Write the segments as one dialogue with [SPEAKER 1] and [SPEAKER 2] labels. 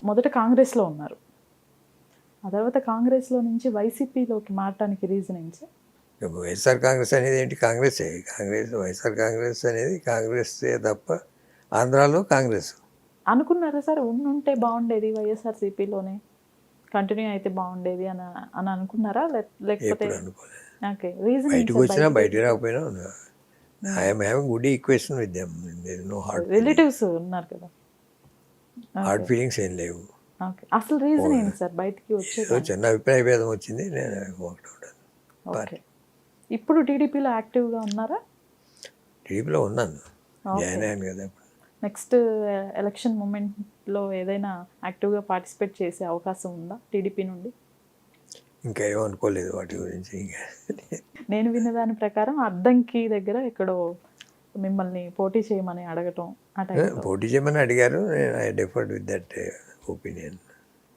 [SPEAKER 1] మొదట కాంగ్రెస్లో ఉన్నారు, ఆ తర్వాత కాంగ్రెస్లో నుంచి వైసీపీలోకి మారటానికి రీజన్ ఏంటి సార్?
[SPEAKER 2] వైఎస్ఆర్ కాంగ్రెస్ అనేది ఏంటి? కాంగ్రెసే. వైఎస్ఆర్ కాంగ్రెస్ అనేది కాంగ్రెస్సే తప్ప ఆంధ్రాలో కాంగ్రెస్.
[SPEAKER 1] అనుకున్నారా సార్ ఉండుంటే బాగుండేది వైఎస్ఆర్సీపీలోనే కంటిన్యూ అయితే బాగుండేది అని అని అనుకున్నారా? లేకపోతే
[SPEAKER 2] ఎప్పుడు అనుకోలేదు.
[SPEAKER 1] ఓకే, రీజన్ ఏంటి
[SPEAKER 2] బయటకు
[SPEAKER 1] సార్?
[SPEAKER 2] వచ్చినా బయటికి రాకపోయినా I'm having good equation with them. There no hard
[SPEAKER 1] relatives ఉన్నారు కదా.
[SPEAKER 2] హార్డ్ ఫీలింగ్స్ ఏం లేవు.
[SPEAKER 1] ఓకే, అసలు రీజన్ ఏంటి సార్ బయటికి
[SPEAKER 2] ఏదో
[SPEAKER 1] వచ్చేది?
[SPEAKER 2] చిన్న అభిప్రాయ భేదం వచ్చింది, నేను ఒకటి ఉంటాను
[SPEAKER 1] ఓకే,
[SPEAKER 2] పార్టీ.
[SPEAKER 1] ఇప్పుడు టీడీపీలో యాక్టివ్గా ఉన్నారా?
[SPEAKER 2] టీడీపీలో ఉన్నాను,
[SPEAKER 1] ఓకే,
[SPEAKER 2] జాయిన్ అయ్యాను కదా.
[SPEAKER 1] నెక్స్ట్ ఎలక్షన్ మూమెంట్లో ఏదైనా యాక్టివ్గా పార్టిసిపేట్ చేసే అవకాశం ఉందా టీడీపీ నుండి?
[SPEAKER 2] ఇంకా ఏమో అనుకోలేదు వాటి గురించి. ఇంకా
[SPEAKER 1] నేను విన్న దాని ప్రకారం అద్దంకి దగ్గర ఎక్కడో మిమ్మల్ని పోటీ చేయమని అడగటం ఆ టైంలో.
[SPEAKER 2] పోటీ చేయమని అడిగారు, I deferred with that opinion.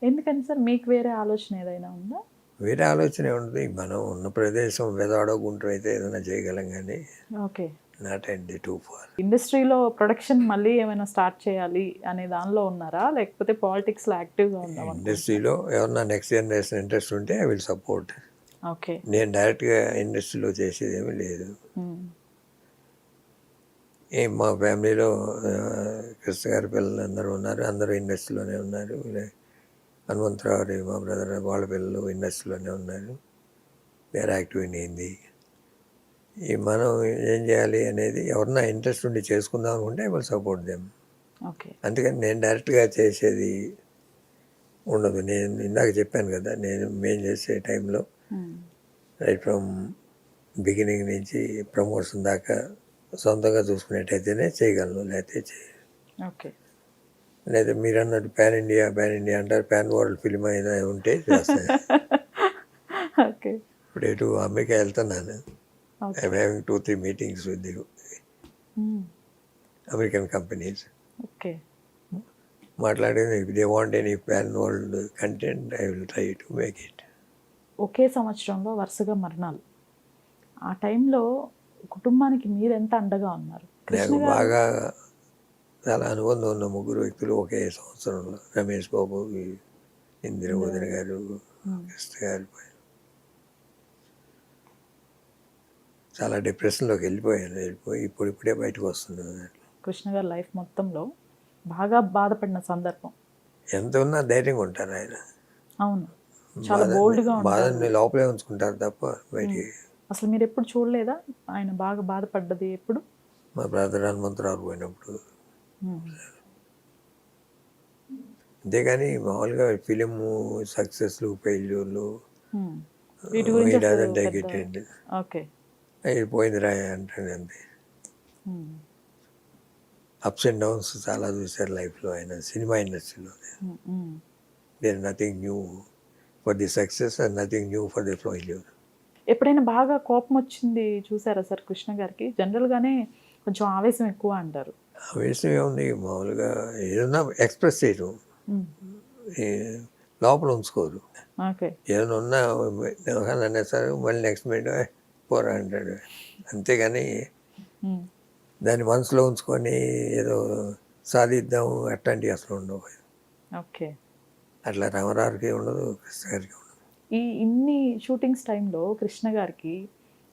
[SPEAKER 1] ఎందుకని సార్, మీకు వేరే ఆలోచన ఏదైనా ఉందా?
[SPEAKER 2] వేరే ఆలోచన ఉంటుంది. మనం ఉన్న ప్రదేశం వెదవాడ గుంటూరు అయితే ఏదైనా చేయగలం, కానీ
[SPEAKER 1] okay,
[SPEAKER 2] not at the too far.
[SPEAKER 1] ఇండస్ట్రీలో ప్రొడక్షన్ మళ్ళీ ఏమైనా స్టార్ట్ చేయాలి అనే దానిలో ఉన్నారా, లేకపోతే పాలిటిక్స్లో యాక్టివ్గా ఉందాం?
[SPEAKER 2] ఇండస్ట్రీలో ఎవరన్నా నెక్స్ట్ జనరేషన్ ఇంట్రెస్ట్ ఉంటే ఐ విల్ సపోర్ట్.
[SPEAKER 1] ఓకే,
[SPEAKER 2] నేను డైరెక్ట్గా ఇండస్ట్రీలో చేసేది ఏమీ లేదు. మా ఫ్యామిలీలో కృష్ణ గారి పిల్లలు అందరూ ఉన్నారు, అందరూ ఇండస్ట్రీలోనే ఉన్నారు. హనుమంతరావు మా బ్రదర్, వాళ్ళ పిల్లలు ఇండస్ట్రీలోనే ఉన్నారు. They are active in Hindi. మనం ఏం చేయాలి అనేది ఎవరన్నా ఇంట్రెస్ట్ ఉండి చేసుకుందాం అనుకుంటే I will support them.
[SPEAKER 1] Okay,
[SPEAKER 2] అందుకని నేను డైరెక్ట్గా చేసేది ఉండదు. నేను ఇందాక చెప్పాను కదా, మేము చేసే టైంలో రైట్ ఫ్రమ్ బిగినింగ్ నుంచి ప్రమోషన్ దాకా సొంతంగా చూసుకునేట్టయితేనే చేయగలను, లేకపోతే
[SPEAKER 1] ఓకే,
[SPEAKER 2] లేదా మీరు అన్నట్టు ప్యాన్ ఇండియా అంటారు, ప్యాన్ వరల్డ్ ఫిల్మ్ అయినా ఉంటే చేస్తాను.
[SPEAKER 1] ఓకే,
[SPEAKER 2] ఇప్పుడు ఎటు అమెరికా వెళ్తున్నాను. I'm having 2-3 meetings with the American companies.
[SPEAKER 1] Okay,
[SPEAKER 2] మాట్లాడేది, if they want any pan world content I will try to make it.
[SPEAKER 1] ఒకే సంవత్సరంలో వరుసగా మరణాలు, ఆ టైంలో కుటుంబానికి మీరెంత అండగా ఉన్నారు?
[SPEAKER 2] నాకు బాగా చాలా అనుబంధం ఉన్న ముగ్గురు వ్యక్తులు ఒకే సంవత్సరంలో, రమేష్ బాబు, ఇందిర వదిన గారు, కృష్ణ గారు. చాలా డిప్రెషన్లోకి వెళ్ళిపోయి ఇప్పుడే బయటకు వస్తున్నాను.
[SPEAKER 1] కృష్ణ గారి లైఫ్ మొత్తంలో బాగా బాధపడిన సందర్భం?
[SPEAKER 2] ఎంత ఉన్నా ధైర్యంగా ఉంటారు ఆయన.
[SPEAKER 1] అవును, చాలా బోల్డ్గా
[SPEAKER 2] బాధని లోపలే ఉంచుకుంటారు తప్ప బయటికి.
[SPEAKER 1] అసలు మీరు ఎప్పుడు చూడలేదా ఆయన బాగా బాధపడ్డది ఎప్పుడు?
[SPEAKER 2] మా బ్రదర్ హనుమంతరావు పోయినప్పుడు. అంతేగాని మామూలుగా ఫిలిం సక్సెస్లు, ఫెయిల్యూర్లు
[SPEAKER 1] వీటి గురించి ఓకే,
[SPEAKER 2] అయిపోయింది రా అంటాడు అంతే. అప్స్ అండ్ డౌన్స్ చాలా చూశారు లైఫ్లో ఆయన, సినిమా ఇండస్ట్రీలో. There nothing new for the success and nothing new for the failure.
[SPEAKER 1] ఎప్పుడైనా బాగా కోపం వచ్చింది చూసారా సార్ కృష్ణ గారికి? జనరల్గానే కొంచెం ఆవేశం ఎక్కువ అంటారు.
[SPEAKER 2] ఆవేశం ఏముంది, మామూలుగా ఏదన్నా ఎక్స్ప్రెస్ చేయడం, లోపల ఉంచుకోరు. ఏదైనా ఉన్నా అనేసారు, మళ్ళీ నెక్స్ట్ మినిట్ పోరా అంటాడు. అంతేగాని దాన్ని మనసులో ఉంచుకొని ఏదో సాధిద్దాం అట్లాంటివి అసలు ఉండవు.
[SPEAKER 1] ఓకే,
[SPEAKER 2] అట్లా రామారావుకి ఉండదు, కృష్ణ గారికి ఉండదు.
[SPEAKER 1] ఇన్ని షూటింగ్స్ టైంలో కృష్ణ గారికి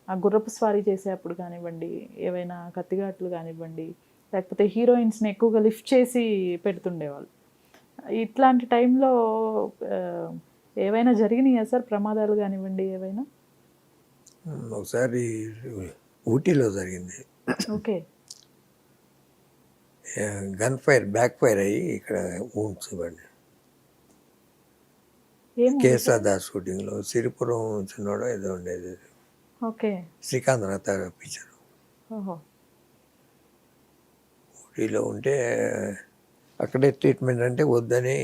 [SPEAKER 1] ఆ గుర్రపు స్వారీ చేసేటప్పుడు కానివ్వండి, ఏవైనా కత్తిఘాట్లు కానివ్వండి, లేకపోతే హీరోయిన్స్ని ఎక్కువగా లిఫ్ట్ చేసి పెడుతుండేవాళ్ళు. ఇట్లాంటి టైంలో ఏవైనా జరిగినాయా సార్, ప్రమాదాలు కానివ్వండి ఏవైనా?
[SPEAKER 2] ఒకసారి ఊటీలో జరిగింది.
[SPEAKER 1] Okay,
[SPEAKER 2] gun fire back fire అయ్యి ఇక్కడ ఊన్స్ పడి. కేఎస్ఆర్ దాస్ షూటింగ్లో సిరిపురం చిన్నోడో ఏదో ఉండేది.
[SPEAKER 1] ఓకే,
[SPEAKER 2] శ్రీకాంత్ రాత పిక్చర్. ఊటీలో ఉంటే అక్కడే ట్రీట్మెంట్ అంటే వద్దని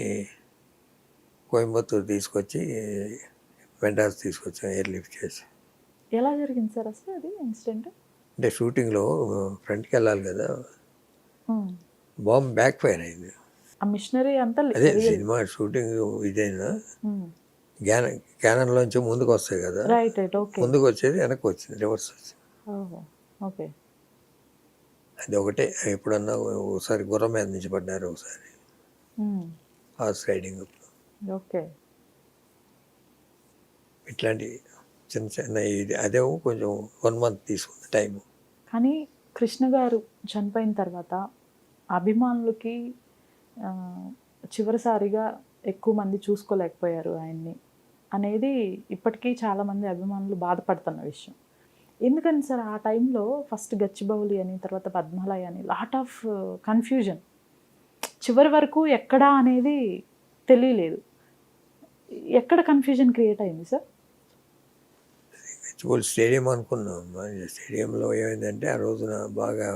[SPEAKER 2] కోయంబత్తూరు తీసుకొచ్చి మెడ్రాస్ తీసుకొచ్చాం ఎయిర్ లిఫ్ట్ చేసి.
[SPEAKER 1] ఎలా జరిగింది సార్ అసలు అది ఇన్సిడెంట్?
[SPEAKER 2] అంటే షూటింగ్లో ఫ్రంట్కి వెళ్ళాలి కదా, బాంబ్ బ్యాక్ ఫైర్ అయింది.
[SPEAKER 1] ఆ మిషనరీ అంతా
[SPEAKER 2] అదే సినిమా షూటింగ్ ఇదైనా క్యానన్లోంచి ముందుకు వస్తాయి కదా, ముందుకు వచ్చేది వెనక్కి వచ్చింది, రివర్స్ వచ్చింది.
[SPEAKER 1] ఓకే,
[SPEAKER 2] అది ఒకటే. ఎప్పుడన్నా ఒకసారి గుర్రం మీద నుంచి పడ్డారు ఒకసారి. Horse riding
[SPEAKER 1] okay.
[SPEAKER 2] ఇట్లాంటి చిన్న చిన్న ఇది అదేమో కొంచెం 1 మంత్ తీసుకుంది టైము.
[SPEAKER 1] కానీ కృష్ణ గారు చనిపోయిన తర్వాత అభిమానులకి చివరిసారిగా ఎక్కువ మంది చూసుకోలేకపోయారు ఆయన్ని అనేది ఇప్పటికీ చాలామంది అభిమానులు బాధపడుతున్న విషయం. ఎందుకని సార్ ఆ టైంలో ఫస్ట్ గచ్చిబౌలి అని, తర్వాత పద్మాలయ అని లాట్ ఆఫ్ కన్ఫ్యూజన్. చివరి వరకు ఎక్కడా అనేది తెలియలేదు. ఎక్కడ కన్ఫ్యూజన్ క్రియేట్ అయింది సార్?
[SPEAKER 2] గచ్చిబౌలి స్టేడియం అనుకున్నాం. స్టేడియంలో ఏమైందంటే ఆ రోజున బాగా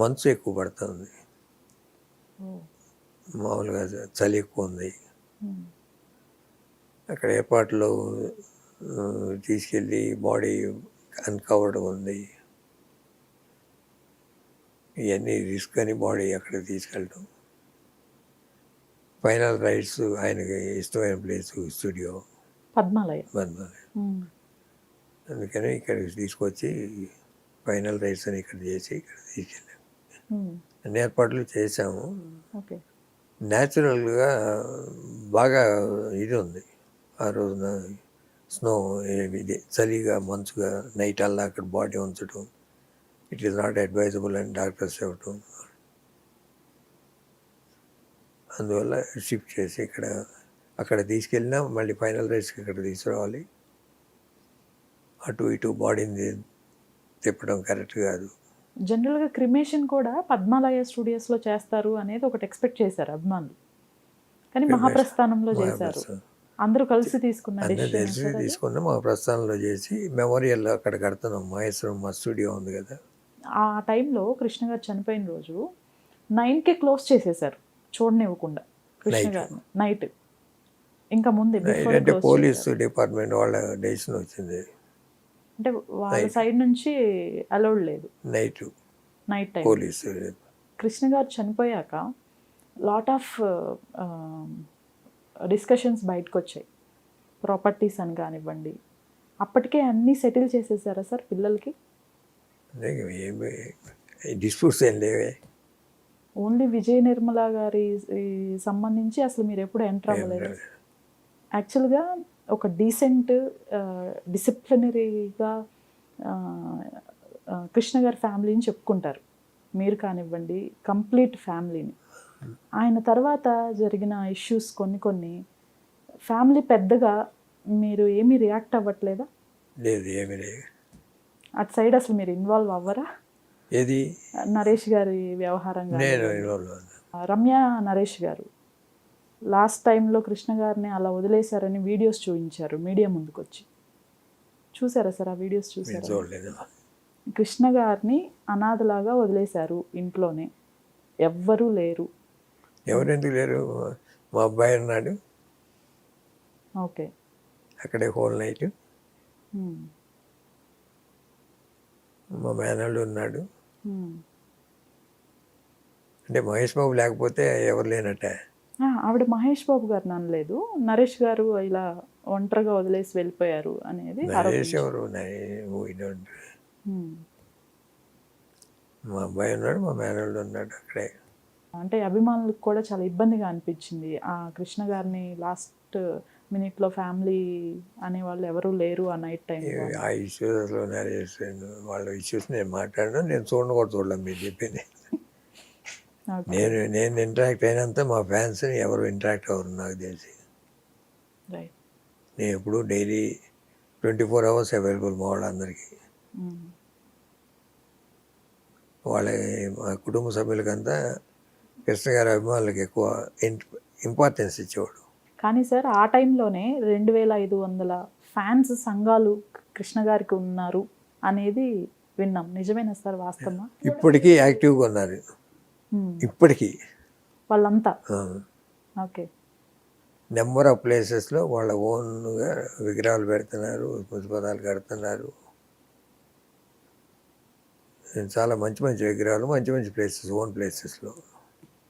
[SPEAKER 2] మంచు ఎక్కువ పడుతుంది, మామూలుగా చలి ఎక్కువ ఉంది. అక్కడ ఏర్పాట్లు తీసుకెళ్ళి బాడీ అన్కవర్డ్ ఉంది, ఇవన్నీ రిస్క్ అని బాడీ అక్కడికి తీసుకెళ్ళటం. ఫైనల్ రైట్స్ ఆయనకి ఇష్టమైన ప్లేస్ స్టూడియో
[SPEAKER 1] పద్మాలయ.
[SPEAKER 2] అందుకని ఇక్కడికి తీసుకొచ్చి ఫైనల్ రైట్స్ అని ఇక్కడ చేసి ఇక్కడ తీసుకెళ్ళాము. అన్ని ఏర్పాట్లు చేసాము. న్యాచురల్గా బాగా ఇది ఉంది ఆ రోజున. స్నో ఇది చలిగా మంచుగా నైట్ అల్లా అక్కడ బాడీ ఉంచడం, ఇట్ ఈస్ నాట్ అడ్వైజబుల్ అని డాక్టర్స్ చెప్పటం. అందువల్ల షిఫ్ట్ చేసి అక్కడ తీసుకెళ్ళినా మళ్ళీ ఫైనల్ రైట్స్కి ఇక్కడ తీసుకురావాలి. అటు ఇటు బాడీని తిప్పడం కరెక్ట్ కాదు.
[SPEAKER 1] జనరల్గా క్రిమేషన్ కూడా పద్మాలయ స్టూడియోస్లో చేస్తారు అనేది ఒకటి ఎక్స్పెక్ట్ చేశారు అభిమానులు, కానీ మహాప్రస్థానంలో చేశారు. అందరూ కలిసి
[SPEAKER 2] తీసుకున్నాం మహాప్రస్థానంలో చేసి మెమోరియల్ అక్కడ కడుతున్నాం. మహేశ్వరం మా స్టూడియో ఉంది కదా.
[SPEAKER 1] ఆ టైంలో కృష్ణ గారు చనిపోయిన రోజు 9కే క్లోజ్ చేసేసారు, చూడనివ్వకుండా కృష్ణ గారిని నైట్. ఇంకా ముందే
[SPEAKER 2] అంటే పోలీసు డిపార్ట్మెంట్ వాళ్ళ డెసిషన్ వచ్చింది,
[SPEAKER 1] అంటే వాళ్ళ సైడ్ నుంచి అలౌడ్ లేదు నైట్ టైం.
[SPEAKER 2] పోలీసు
[SPEAKER 1] కృష్ణ గారు చనిపోయాక లాట్ ఆఫ్ డిస్కషన్స్ బయటకు వచ్చాయి, ప్రాపర్టీస్ అని కానివ్వండి. అప్పటికే అన్నీ సెటిల్ చేసేసారా సార్ పిల్లలకి?
[SPEAKER 2] డిస్ప్యూట్స్ ఏం లేవే.
[SPEAKER 1] ఓన్లీ విజయ నిర్మల గారి సంబంధించి అసలు మీరు ఎప్పుడు ఎంటర్ అవ్వలేదు. యాక్చువల్గా ఒక డీసెంట్ డిసిప్లినరీగా కృష్ణ గారి ఫ్యామిలీని చెప్పుకుంటారు మీరు కానివ్వండి, కంప్లీట్ ఫ్యామిలీని. ఆయన తర్వాత జరిగిన ఇష్యూస్ కొన్ని ఫ్యామిలీ పెద్దగా మీరు ఏమీ రియాక్ట్ అవ్వట్లేదా?
[SPEAKER 2] లేదు, ఏమీ లేదు.
[SPEAKER 1] అటు సైడ్ అసలు మీరు ఇన్వాల్వ్ అవ్వరా?
[SPEAKER 2] ఏది
[SPEAKER 1] నరేష్ గారి వ్యవహారంగా?
[SPEAKER 2] నేను
[SPEAKER 1] రమ్య నరేష్ గారు లాస్ట్ టైంలో కృష్ణ గారిని అలా వదిలేశారని వీడియోస్ చూపించారు మీడియా ముందుకు వచ్చి. చూసారా సార్ ఆ వీడియోస్? చూసారా? కృష్ణ గారిని అనాథలాగా వదిలేశారు, ఇంట్లోనే ఎవ్వరూ లేరు.
[SPEAKER 2] ఎవరెందుకు లేరు? మా అబ్బాయి ఉన్నాడు,
[SPEAKER 1] ఓకే,
[SPEAKER 2] అక్కడే హోల్ నైట్. మా మేనల్లుడు ఉన్నాడు. అంటే మహేష్ బాబు లేకపోతే ఎవరు లేనట్టే.
[SPEAKER 1] ఆవిడ మహేష్ బాబు గారిని అనలేదు, నరేష్ గారు ఇలా ఒంటరిగా వదిలేసి వెళ్ళిపోయారు అనేది.
[SPEAKER 2] నరేష్ ఎవరు? మా అబ్బాయి ఉన్నాడు, మా మేనల్లుడు ఉన్నాడు అక్కడే.
[SPEAKER 1] అంటే అభిమానులకు కూడా చాలా ఇబ్బందిగా అనిపించింది ఆ కృష్ణ గారిని లాస్ట్ మినిట్లో ఫ్యామిలీ అనేవాళ్ళు ఎవరు లేరు ఆ నైట్ టైం.
[SPEAKER 2] ఆ ఇష్యూస్లో నరేష్ వాళ్ళ ఇష్యూస్ నేను మాట్లాడను, నేను కూడా చూడలేం. మీరు చెప్పింది నేను ఇంటరాక్ట్ అయినంత మా ఫ్యాన్స్ని ఎవరు ఇంటరాక్ట్ అవ్వరు నాకు తెలిసి. నేను ఎప్పుడు డైలీ 24 hours అవైలబుల్ మా వాళ్ళందరికీ. వాళ్ళ మా కుటుంబ సభ్యులకంతా కృష్ణ గారి అభిమానులకు ఎక్కువ ఇంపార్టెన్స్ ఇచ్చేవాడు.
[SPEAKER 1] కానీ సార్ ఆ టైంలోనే 2500 ఫ్యాన్స్ సంఘాలు కృష్ణ గారికి ఉన్నారు అనేది విన్నాం, నిజమేనా సార్? వాస్తవమా?
[SPEAKER 2] ఇప్పటికీ యాక్టివ్గా ఉన్నారు, ఇప్పటికీ
[SPEAKER 1] వాళ్ళంతా. ఓకే.
[SPEAKER 2] నెంబర్ ఆఫ్ ప్లేసెస్లో వాళ్ళ ఓన్గా విగ్రహాలు పెడుతున్నారు, పుష్పదాలు కడుతున్నారు. చాలా మంచి మంచి విగ్రహాలు, మంచి మంచి ప్లేసెస్, ఓన్ ప్లేసెస్లో.